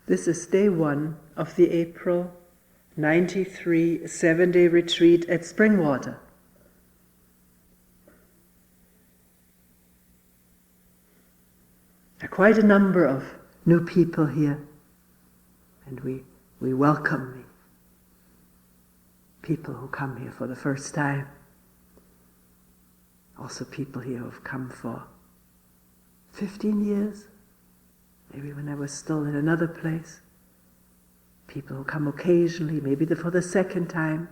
This is day 1 of the April 93 7-day retreat at Springwater. There are quite a number of new people here, and we welcome the people who come here for the first time. Also people here who have come for 15 years, maybe when I was still in another place. People who come occasionally, maybe for the second time.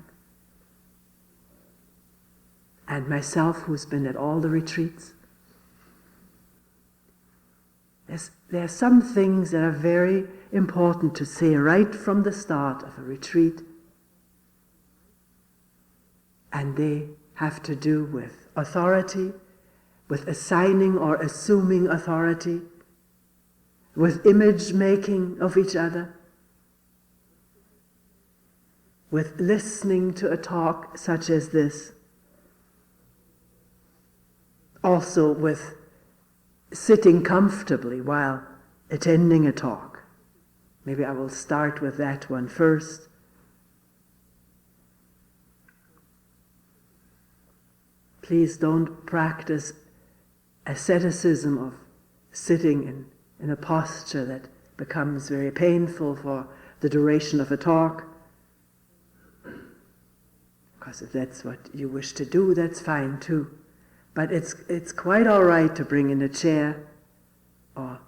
And myself, who's been at all the retreats. There are some things that are very important to say right from the start of a retreat. And they have to do with authority, with assigning or assuming authority, with image making of each other, with listening to a talk such as this, also with sitting comfortably while attending a talk. Maybe I will start with that one first. Please don't practice asceticism of sitting in a posture that becomes very painful for the duration of a talk. Because if that's what you wish to do, that's fine too. But it's quite all right to bring in a chair or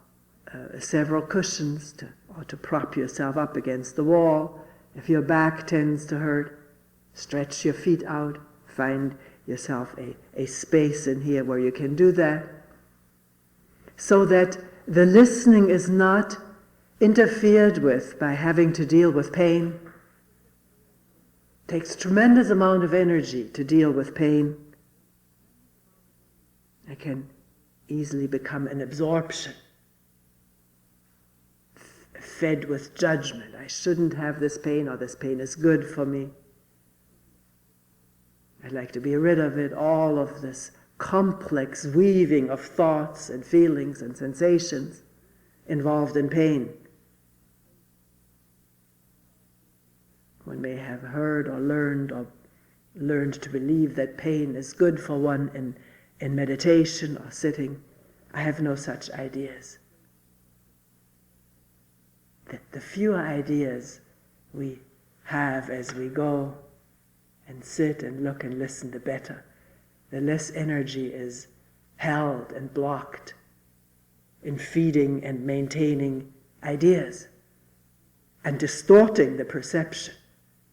several cushions or to prop yourself up against the wall. If your back tends to hurt, stretch your feet out. Find yourself a space in here where you can do that, so that the listening is not interfered with by having to deal with pain. It takes a tremendous amount of energy to deal with pain. It can easily become an absorption, fed with judgment. I shouldn't have this pain, or this pain is good for me. I'd like to be rid of it, all of this complex weaving of thoughts and feelings and sensations involved in pain. One may have heard or learned to believe that pain is good for one in meditation or sitting. I have no such ideas. The fewer ideas we have as we go and sit and look and listen, the better. The less energy is held and blocked in feeding and maintaining ideas and distorting the perception.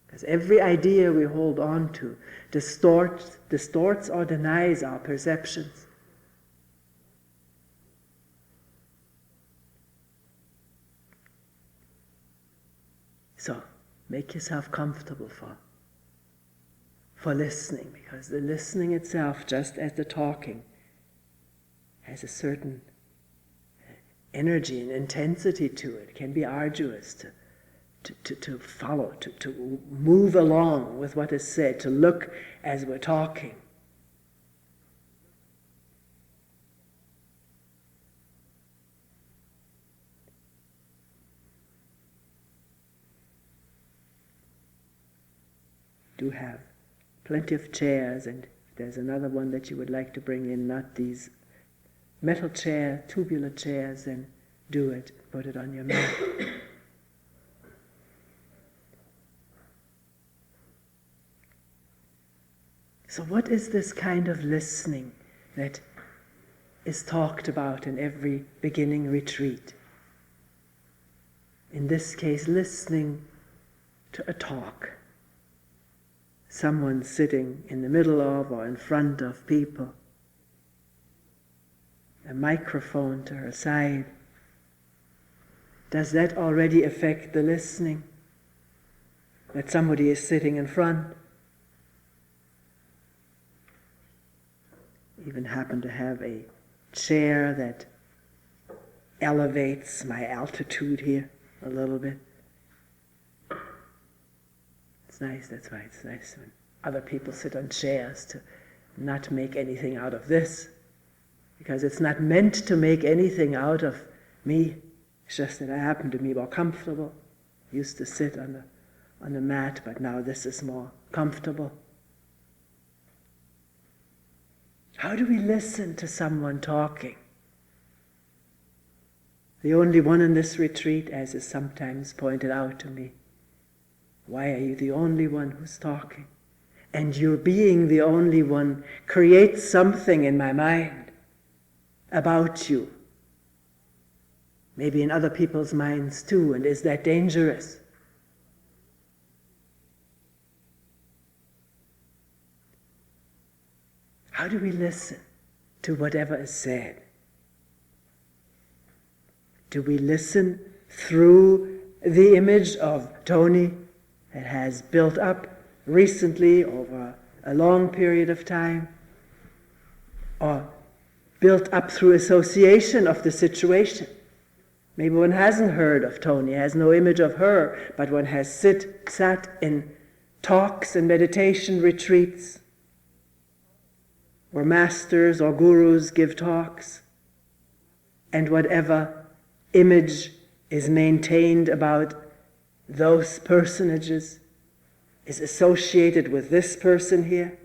Because every idea we hold on to distorts or denies our perceptions. So, make yourself comfortable for listening, because the listening itself, just as the talking, has a certain energy and intensity to it. It can be arduous to follow, to move along with what is said, to look as we're talking. Do have plenty of chairs, and if there's another one that you would like to bring in, not these metal chair, tubular chairs, then do it. Put it on your mat. So what is this kind of listening that is talked about in every beginning retreat? In this case, listening to a talk. Someone sitting in the middle of or in front of people. A microphone to her side. Does that already affect the listening? That somebody is sitting in front? Even happen to have a chair that elevates my altitude here a little bit. It's nice, that's why it's nice when other people sit on chairs to not make anything out of this, because it's not meant to make anything out of me It's just that I happen to be more comfortable. I used to sit on the mat, but now this is more comfortable. How do we listen to someone talking? The only one in this retreat, as is sometimes pointed out to me. Why are you the only one who's talking? And your being the only one creates something in my mind about you. Maybe in other people's minds too, and is that dangerous? How do we listen to whatever is said? Do we listen through the image of Toni that has built up recently over a long period of time? Or built up through association of the situation? Maybe one hasn't heard of Toni, has no image of her, but one has sat in talks and meditation retreats where masters or gurus give talks, and whatever image is maintained about those personages is associated with this person here.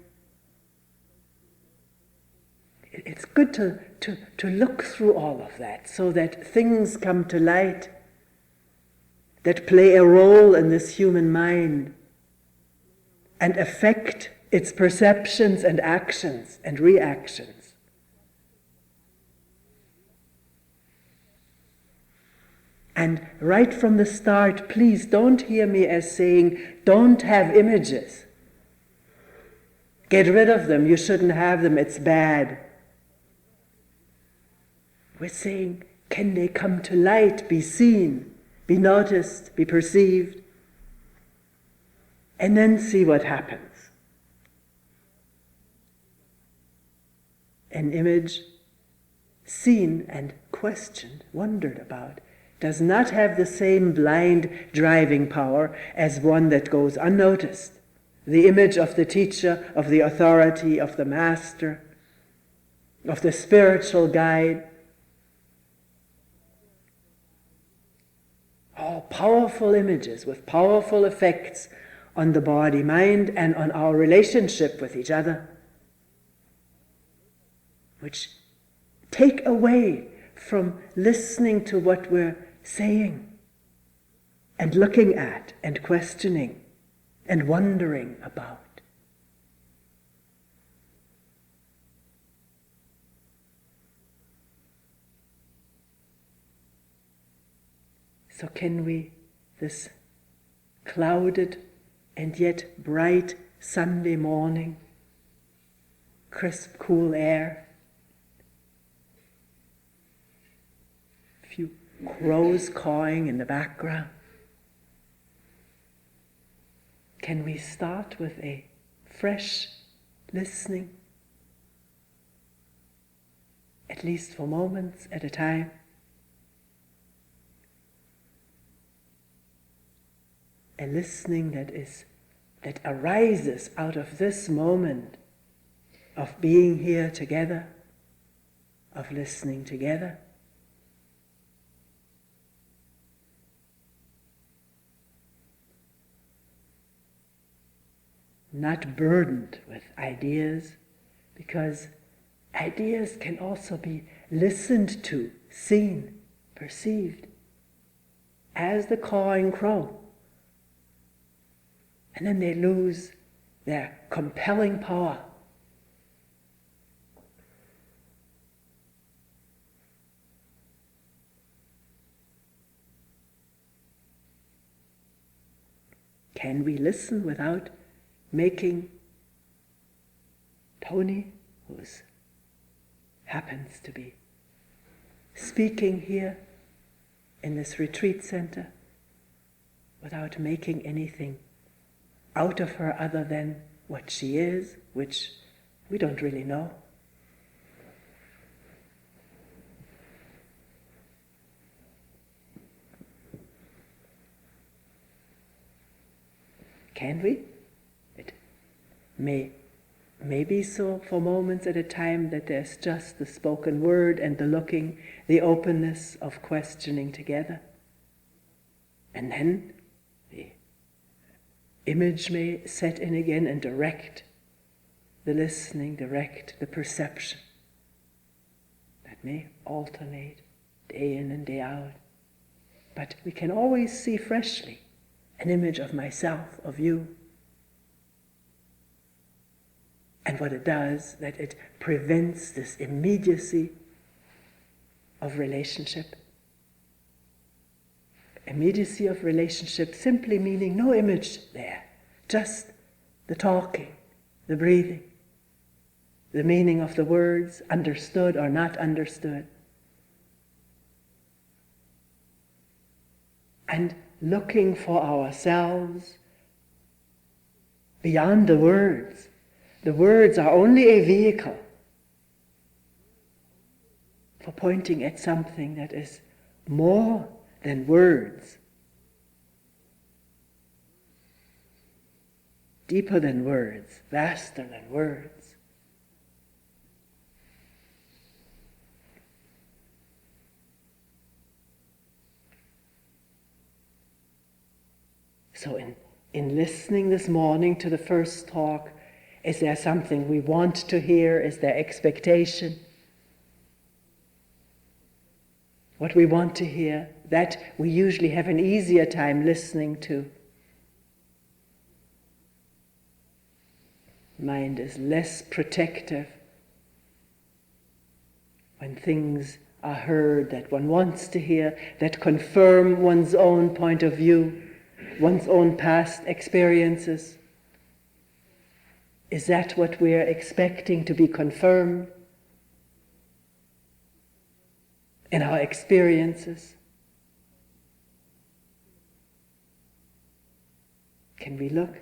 It's good to look through all of that so that things come to light that play a role in this human mind and affect its perceptions and actions and reactions. And right from the start, please don't hear me as saying, don't have images. Get rid of them, you shouldn't have them, it's bad. We're saying, can they come to light, be seen, be noticed, be perceived, and then see what happens. An image seen and questioned, wondered about, does not have the same blind driving power as one that goes unnoticed. The image of the teacher, of the authority, of the master, of the spiritual guide. All powerful images with powerful effects on the body, mind, and on our relationship with each other, which take away from listening to what we're saying and looking at and questioning and wondering about. So can we, this clouded and yet bright Sunday morning, crisp, cool air, a few crows cawing in the background, can we start with a fresh listening, at least for moments at a time? A listening that arises out of this moment of being here together, of listening together. Not burdened with ideas, because ideas can also be listened to, seen, perceived, as the cawing crow. And then they lose their compelling power. Can we listen without making Toni, who happens to be speaking here in this retreat center, without making anything out of her other than what she is, which we don't really know? Can we? It may maybe so for moments at a time that there's just the spoken word and the looking, the openness of questioning together. And then the image may set in again and direct the listening, direct the perception. That may alternate day in and day out. But we can always see freshly an image of myself, of you. And what it does, that it prevents this immediacy of relationship. Immediacy of relationship simply meaning no image there, just the talking, the breathing, the meaning of the words, understood or not understood. And looking for ourselves beyond the words. The words are only a vehicle for pointing at something that is more than words, deeper than words, vaster than words. So in listening this morning to the first talk, is there something we want to hear? Is there expectation? What we want to hear, that we usually have an easier time listening to. Mind is less protective when things are heard that one wants to hear, that confirm one's own point of view, one's own past experiences. Is that what we're expecting to be confirmed in our experiences? Can we look?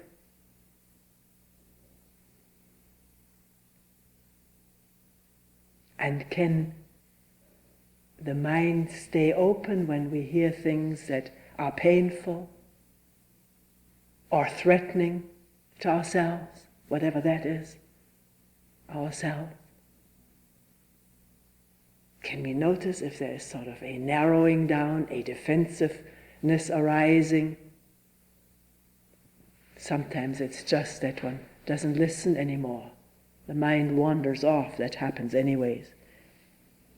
And can the mind stay open when we hear things that are painful or threatening to ourselves? Whatever that is, ourselves. Can we notice if there is sort of a narrowing down, a defensiveness arising? Sometimes it's just that one doesn't listen anymore. The mind wanders off, that happens anyways.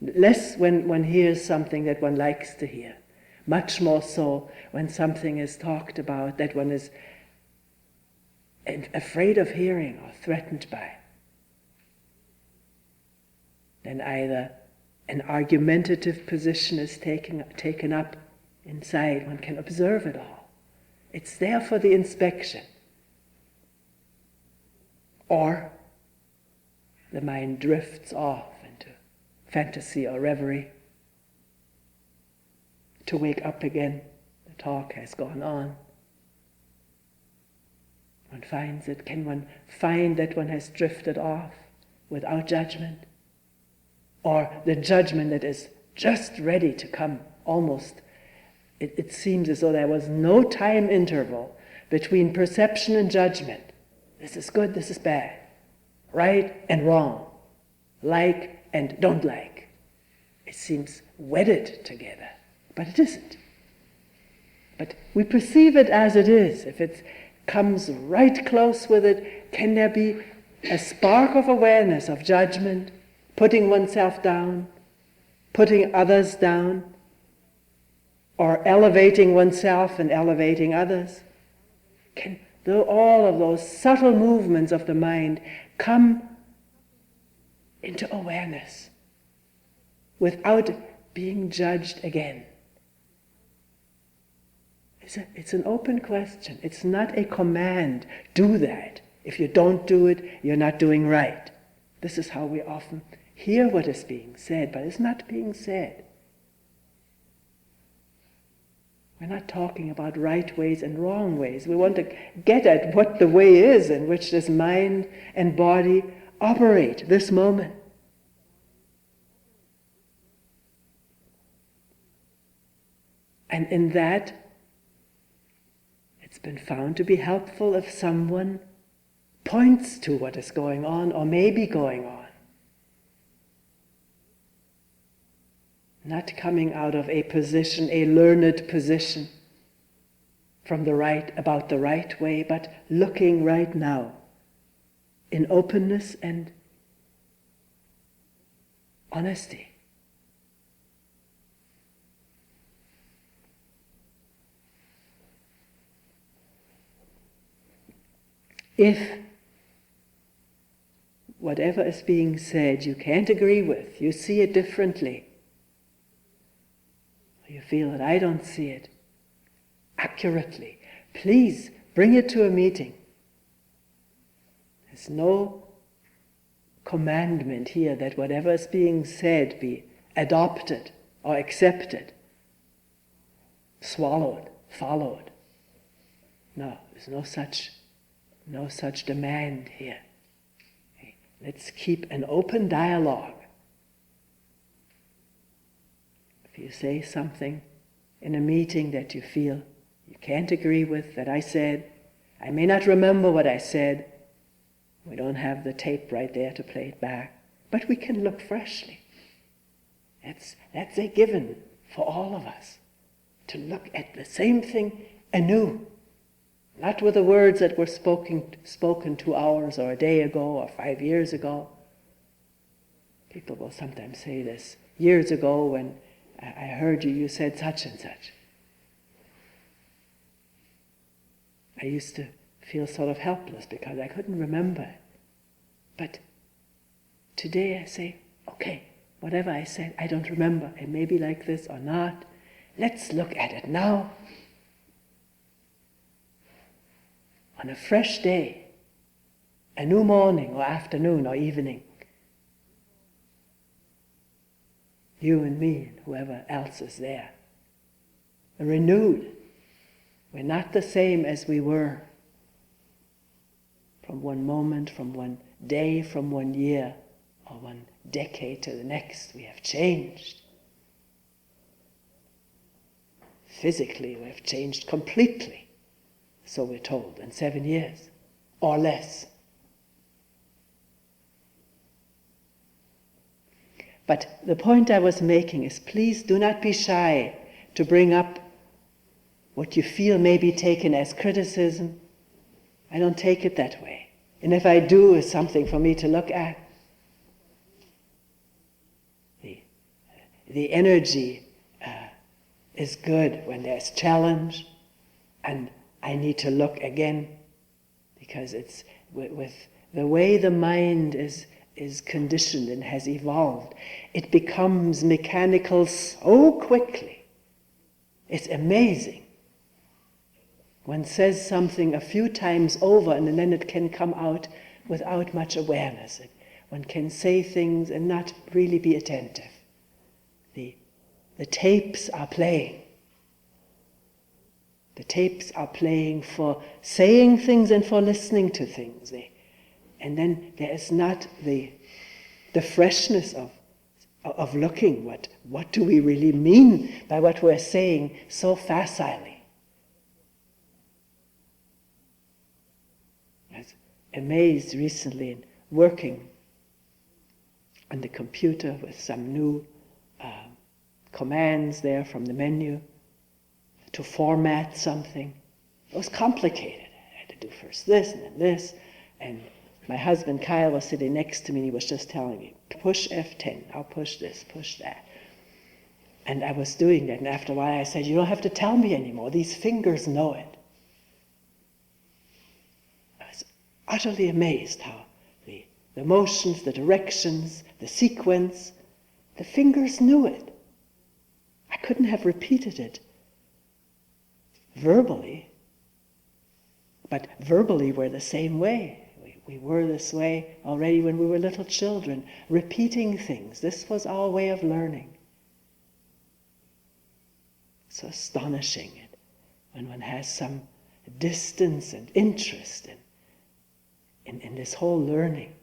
Less when one hears something that one likes to hear. Much more so when something is talked about that one is afraid of hearing or threatened by. Then either an argumentative position is taken up inside, one can observe it all. It's there for the inspection. Or the mind drifts off into fantasy or reverie. To wake up again, the talk has gone on. One finds it. Can one find that one has drifted off without judgment? Or the judgment that is just ready to come, almost. It seems as though there was no time interval between perception and judgment. This is good, this is bad. Right and wrong. Like and don't like. It seems wedded together, but it isn't. But we perceive it as it is. If it comes right close with it, can there be a spark of awareness of judgment, putting oneself down, putting others down, or elevating oneself and elevating others? Can all of those subtle movements of the mind come into awareness without being judged again? It's an open question. It's not a command. Do that. If you don't do it, you're not doing right. This is how we often hear what is being said, but it's not being said. We're not talking about right ways and wrong ways. We want to get at what the way is in which this mind and body operate this moment. And in that, it's been found to be helpful if someone points to what is going on or may be going on. Not coming out of a position, a learned position about the right way, but looking right now in openness and honesty. If whatever is being said you can't agree with, you see it differently, you feel that I don't see it accurately, please bring it to a meeting. There's no commandment here that whatever is being said be adopted or accepted, swallowed, followed. No, there's no such demand here. Okay. Let's keep an open dialogue. If you say something in a meeting that you feel you can't agree with, that I said, I may not remember what I said, we don't have the tape right there to play it back, but we can look freshly. That's a given for all of us, to look at the same thing anew, not with the words that were spoken 2 hours or a day ago or 5 years ago. People will sometimes say this, years ago when I heard you said such and such. I used to feel sort of helpless because I couldn't remember. But today I say, okay, whatever I said, I don't remember. It may be like this or not. Let's look at it now. On a fresh day, a new morning or afternoon or evening. You and me and whoever else is there. Renewed. We're not the same as we were from one moment, from one day, from 1 year, or 1 decade to the next. We have changed. Physically, we have changed completely, so we're told, in 7 years, or less. But the point I was making is, please do not be shy to bring up what you feel may be taken as criticism. I don't take it that way. And if I do, it's something for me to look at. The energy is good when there's challenge, and I need to look again, because it's with the way the mind is conditioned and has evolved, it becomes mechanical so quickly. It's amazing. One says something a few times over and then it can come out without much awareness. One can say things and not really be attentive. The tapes are playing. The tapes are playing for saying things and for listening to things. And then there is not the freshness of looking, what do we really mean by what we're saying so facilely. I was amazed recently in working on the computer with some new commands there from the menu to format something. It was complicated. I had to do first this and then this, and my husband Kyle was sitting next to me and he was just telling me, push F10, I'll push this, push that. And I was doing that, and after a while I said, you don't have to tell me anymore, these fingers know it. I was utterly amazed how the motions, the directions, the sequence, the fingers knew it. I couldn't have repeated it verbally, but verbally we're the same way. We were this way already when we were little children, repeating things. This was our way of learning. It's astonishing when one has some distance and interest in this whole learning.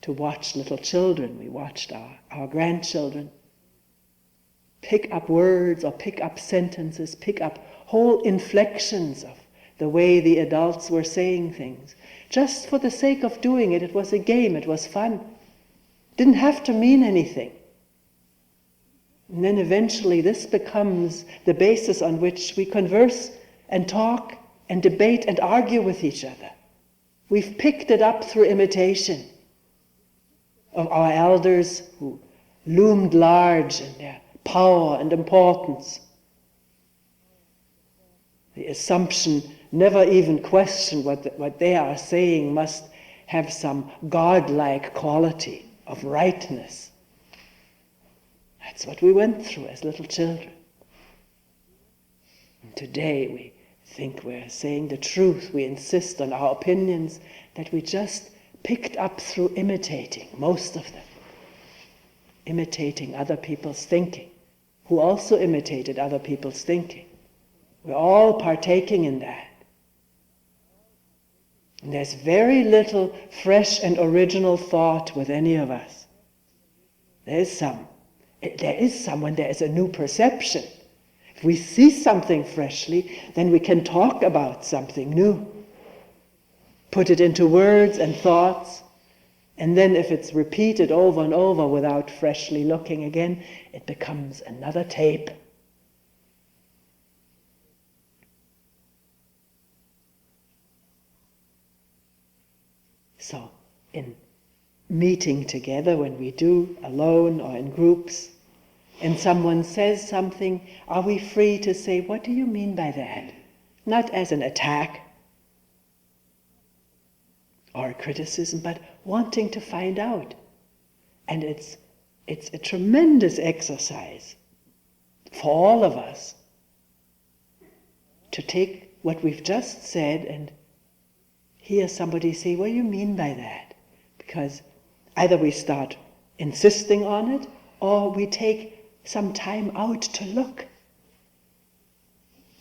To watch little children, we watched our grandchildren pick up words or pick up sentences, pick up whole inflections of the way the adults were saying things, just for the sake of doing it. It was a game, it was fun. Didn't have to mean anything. And then eventually this becomes the basis on which we converse and talk and debate and argue with each other. We've picked it up through imitation of our elders who loomed large in their power and importance. The assumption, never even question what they are saying, must have some godlike quality of rightness. That's what we went through as little children. And today we think we're saying the truth. We insist on our opinions that we just picked up through imitating, most of them. Imitating other people's thinking, who also imitated other people's thinking. We're all partaking in that. And there's very little fresh and original thought with any of us. There is some when there is a new perception. If we see something freshly, then we can talk about something new. Put it into words and thoughts. And then if it's repeated over and over without freshly looking again, it becomes another tape. So, in meeting together, when we do, alone or in groups, and someone says something, are we free to say, what do you mean by that? Not as an attack or a criticism, but wanting to find out. And it's a tremendous exercise for all of us to take what we've just said and hear somebody say, what do you mean by that? Because either we start insisting on it, or we take some time out to look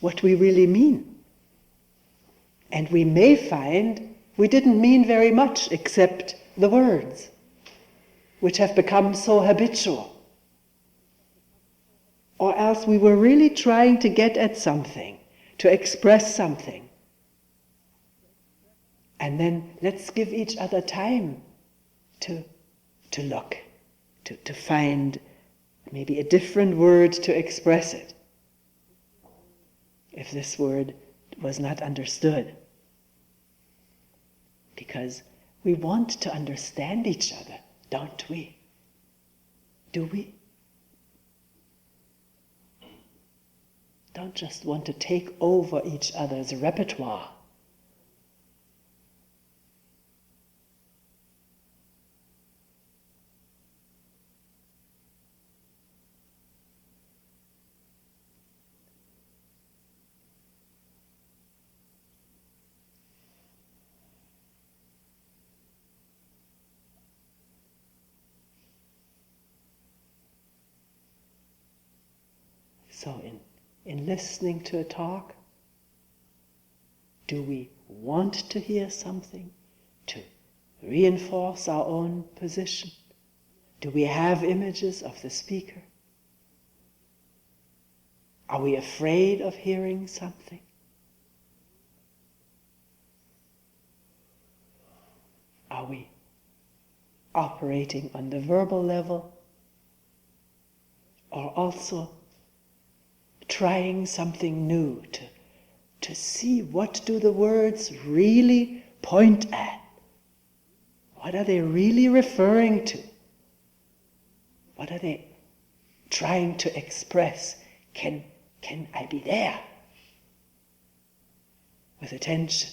what we really mean. And we may find we didn't mean very much except the words, which have become so habitual. Or else we were really trying to get at something, to express something. And then let's give each other time to look, to find maybe a different word to express it, if this word was not understood. Because we want to understand each other, don't we? Do we? Don't just want to take over each other's repertoire. So in listening to a talk, do we want to hear something to reinforce our own position? Do we have images of the speaker? Are we afraid of hearing something? Are we operating on the verbal level, or also trying something new to see what do the words really point at? What are they really referring to? What are they trying to express? Can I be there with attention?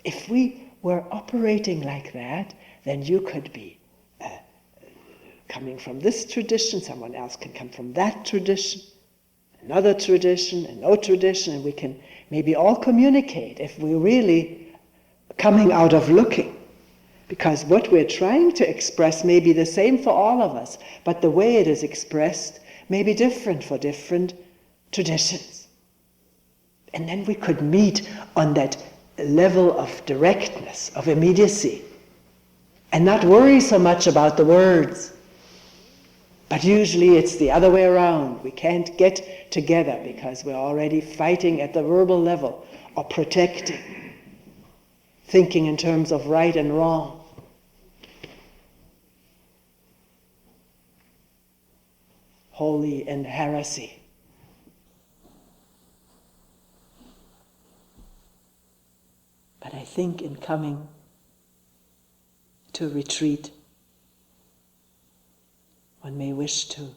If we were operating like that, then you could be coming from this tradition, someone else can come from that tradition, another tradition, and no tradition, and we can maybe all communicate if we're really coming out of looking. Because what we're trying to express may be the same for all of us, but the way it is expressed may be different for different traditions. And then we could meet on that level of directness, of immediacy, and not worry so much about the words. But usually it's the other way around. We can't get together because we're already fighting at the verbal level or protecting. thinking in terms of right and wrong. Holy and heresy. But I think in coming to retreat, one may wish to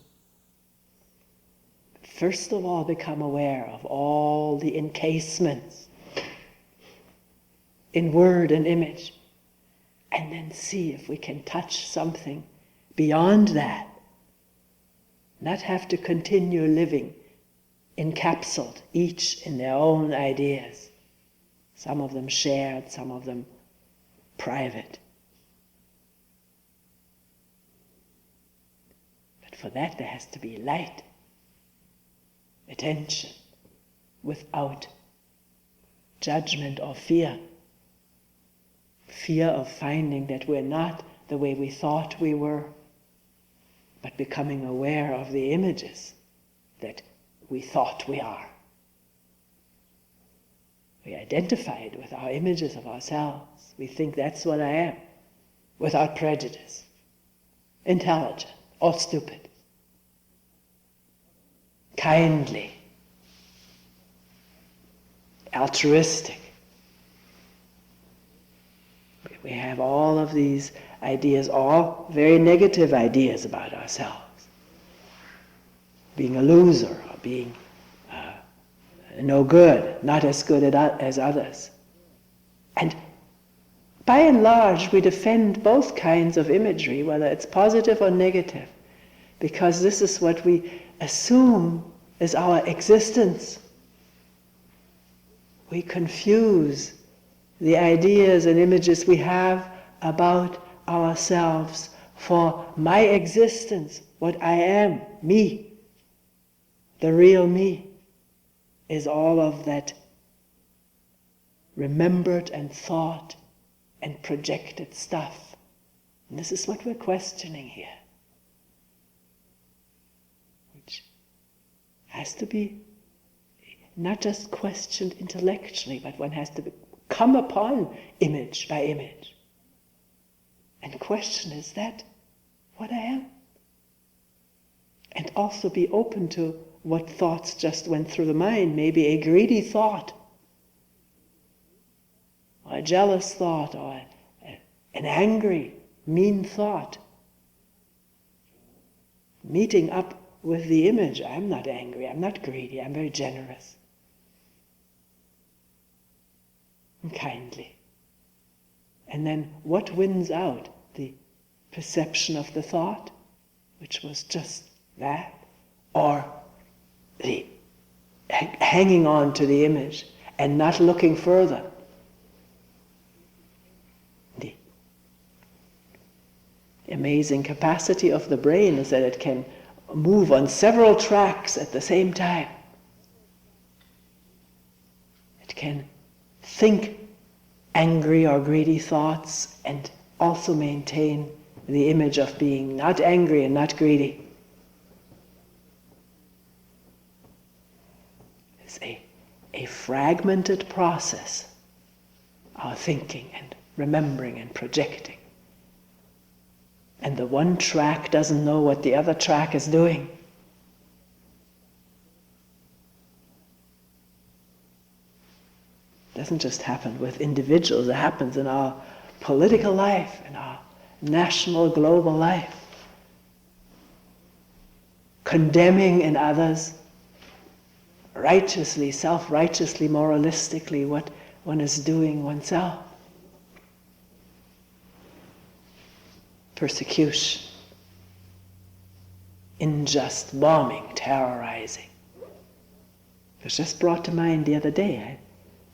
first of all become aware of all the encasements in word and image, and then see if we can touch something beyond that. Not have to continue living encapsulated, each in their own ideas. Some of them shared, some of them private. But for that there has to be light, attention, without judgment or fear. Fear of finding that we're not the way we thought we were, but becoming aware of the images that we thought we are. We identified with our images of ourselves. We think that's what I am, without prejudice, intelligent or stupid, kindly, altruistic. We have all of these ideas, all very negative ideas about ourselves. Being a loser, or being no good, not as good as others. And by and large, we defend both kinds of imagery, whether it's positive or negative, because this is what we assume is our existence. We confuse the ideas and images we have about ourselves for my existence, what I am, me, the real me, is all of that remembered and thought and projected stuff. And this is what we're questioning here, which has to be not just questioned intellectually, but one has to come upon image by image and question, is that what I am? And also be open to what thoughts just went through the mind, maybe a greedy thought, or a jealous thought, or an angry, mean thought. Meeting up with the image, I'm not angry, I'm not greedy, I'm very generous and kindly. And then what wins out? The perception of the thought, which was just that, or the hanging on to the image and not looking further. The amazing capacity of the brain is that it can move on several tracks at the same time. It can think angry or greedy thoughts and also maintain the image of being not angry and not greedy. It's a fragmented process, our thinking and remembering and projecting. And the one track doesn't know what the other track is doing. It doesn't just happen with individuals, it happens in our political life, in our national, global life. Condemning in others, righteously, self-righteously, moralistically, what one is doing oneself. Persecution, unjust bombing, terrorizing. It was just brought to mind the other day. I'd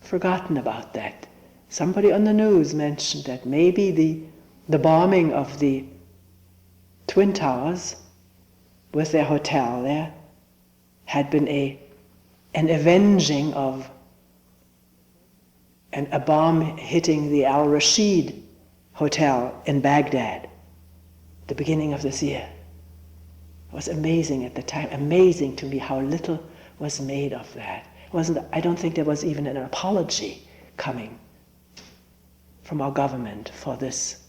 forgotten about that. Somebody on the news mentioned that maybe the bombing of the Twin Towers with their hotel there had been an avenging of a bomb hitting the Al-Rashid Hotel in Baghdad at the beginning of this year. It was amazing at the time, amazing to me how little was made of that. I don't think there was even an apology coming from our government for this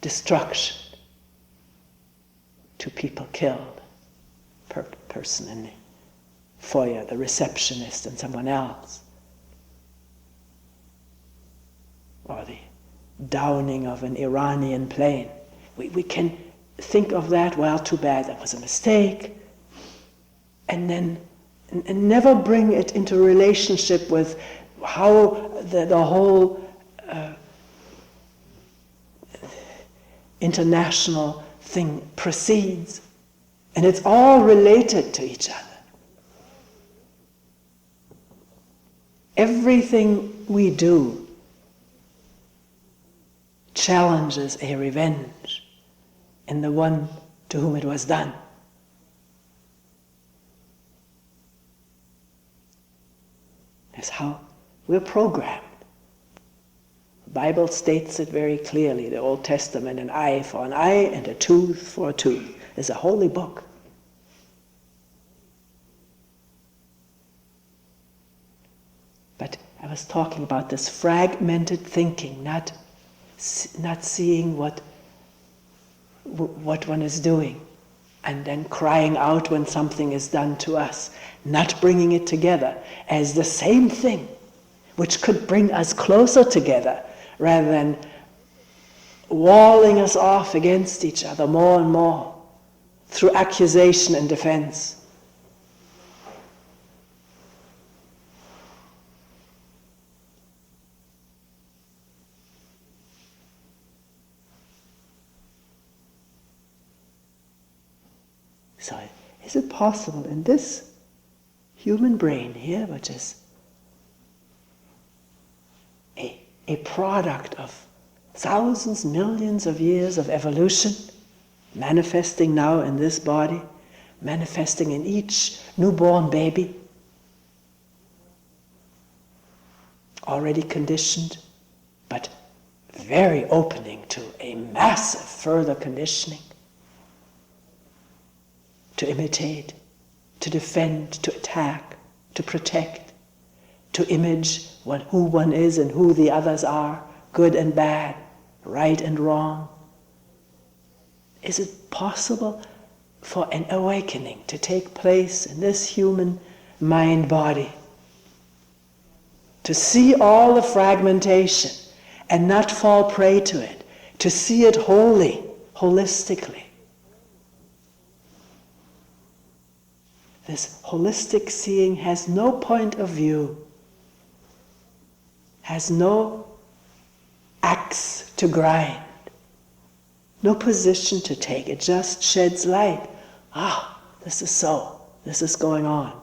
destruction. 2 people killed, person in the foyer, the receptionist and someone else. Or the downing of an Iranian plane. We can think of that, well, too bad, that was a mistake, and then and never bring it into relationship with how the whole international thing proceeds. And it's all related to each other. Everything we do challenges a revenge in the one to whom it was done. That's how we're programmed. The Bible states it very clearly, the Old Testament, an eye for an eye and a tooth for a tooth. It's a holy book. But I was talking about this fragmented thinking, not seeing what one is doing, and then crying out when something is done to us, not bringing it together as the same thing, which could bring us closer together, rather than walling us off against each other more and more through accusation and defense. So, is it possible in this human brain here, which is a product of thousands, millions of years of evolution, manifesting now in this body, manifesting in each newborn baby, already conditioned, but very opening to a massive further conditioning, to imitate, to defend, to attack, to protect, to image who one is and who the others are, good and bad, right and wrong. Is it possible for an awakening to take place in this human mind-body? To see all the fragmentation and not fall prey to it, to see it wholly, holistically. This holistic seeing has no point of view, has no axe to grind, no position to take. It just sheds light. This is so, this is going on.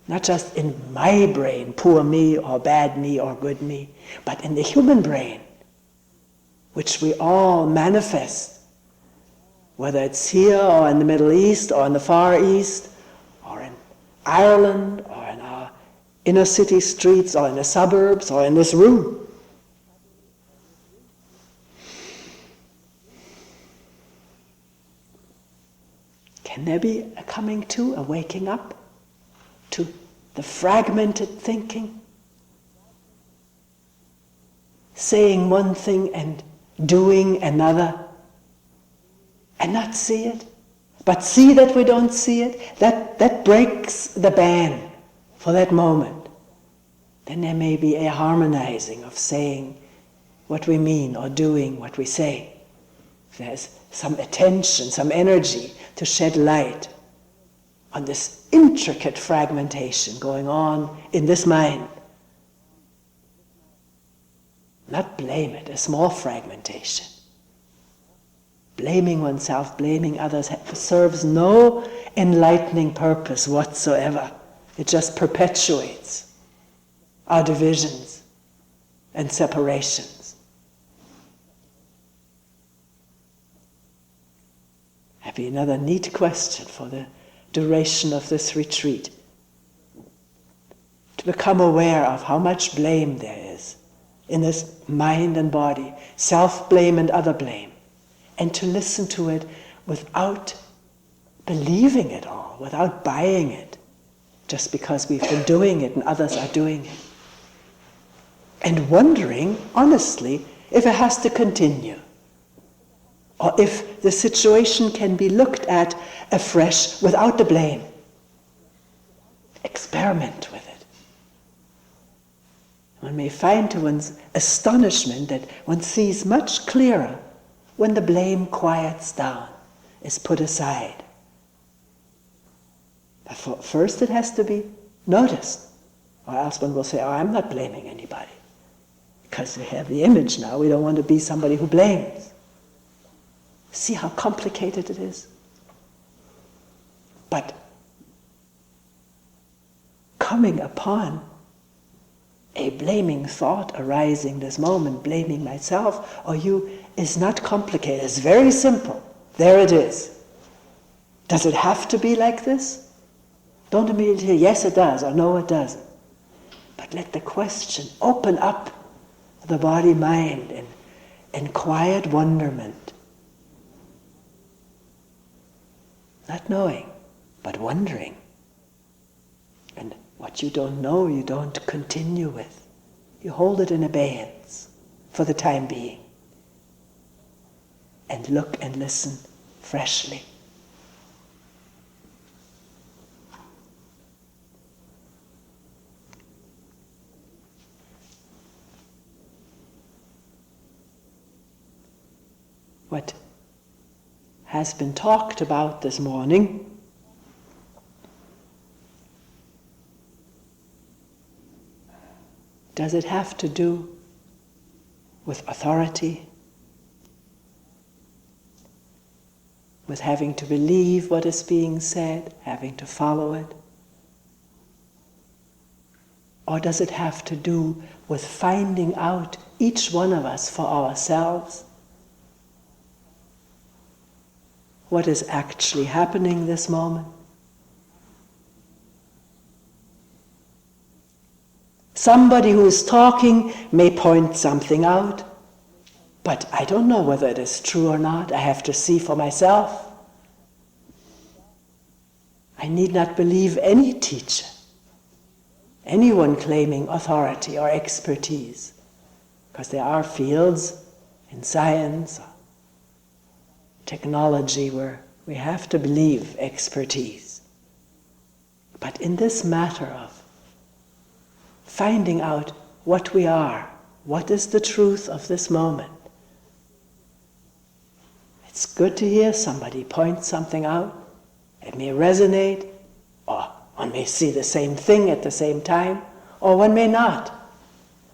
Not just in my brain, poor me or bad me or good me, but in the human brain, which we all manifest, whether it's here or in the Middle East or in the Far East, or in Ireland, or in our inner city streets, or in the suburbs, or in this room. Can there be a coming to, a waking up to the fragmented thinking? Saying one thing and doing another, and not see it? But see that we don't see it, that breaks the ban for that moment. Then there may be a harmonizing of saying what we mean or doing what we say. There's some attention, some energy to shed light on this intricate fragmentation going on in this mind. Not blame it, a small fragmentation. Blaming oneself, blaming others serves no enlightening purpose whatsoever. It just perpetuates our divisions and separations. Have another neat question for the duration of this retreat. To become aware of how much blame there is in this mind and body, self-blame and other blame. And to listen to it without believing it all, without buying it, just because we've been doing it and others are doing it. and wondering, honestly, if it has to continue, or if the situation can be looked at afresh without the blame. Experiment with it. One may find to one's astonishment that one sees much clearer when the blame quiets down, is put aside. But first it has to be noticed, or else one will say, oh, I'm not blaming anybody. Because we have the image now, we don't want to be somebody who blames. See how complicated it is? But coming upon a blaming thought arising this moment, blaming myself or you, is not complicated. It's very simple. There it is. Does it have to be like this? Don't immediately say, yes it does, or no it doesn't. But let the question open up the body-mind in quiet wonderment. Not knowing, but wondering. And what you don't know, you don't continue with. You hold it in abeyance for the time being. And look and listen freshly. What has been talked about this morning does it have to do with authority, with having to believe what is being said, having to follow it? Or does it have to do with finding out, each one of us for ourselves, what is actually happening this moment? Somebody who is talking may point something out, but I don't know whether it is true or not. I have to see for myself. I need not believe any teacher, anyone claiming authority or expertise, because there are fields in science, technology, where we have to believe expertise. But in this matter of finding out what we are, what is the truth of this moment, it's good to hear somebody point something out. It may resonate, or one may see the same thing at the same time, or one may not.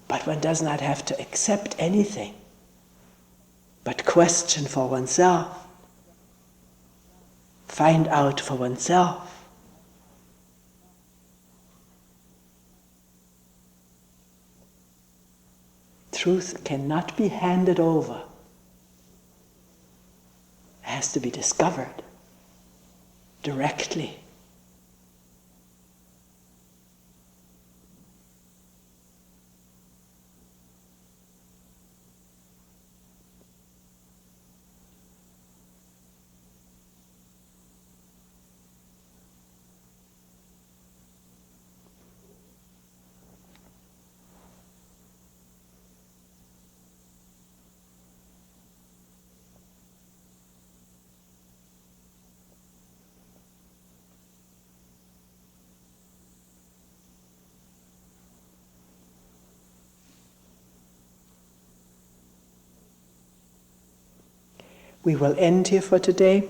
But one does not have to accept anything, but question for oneself. Find out for oneself. Truth cannot be handed over. It has to be discovered directly. We will end here for today.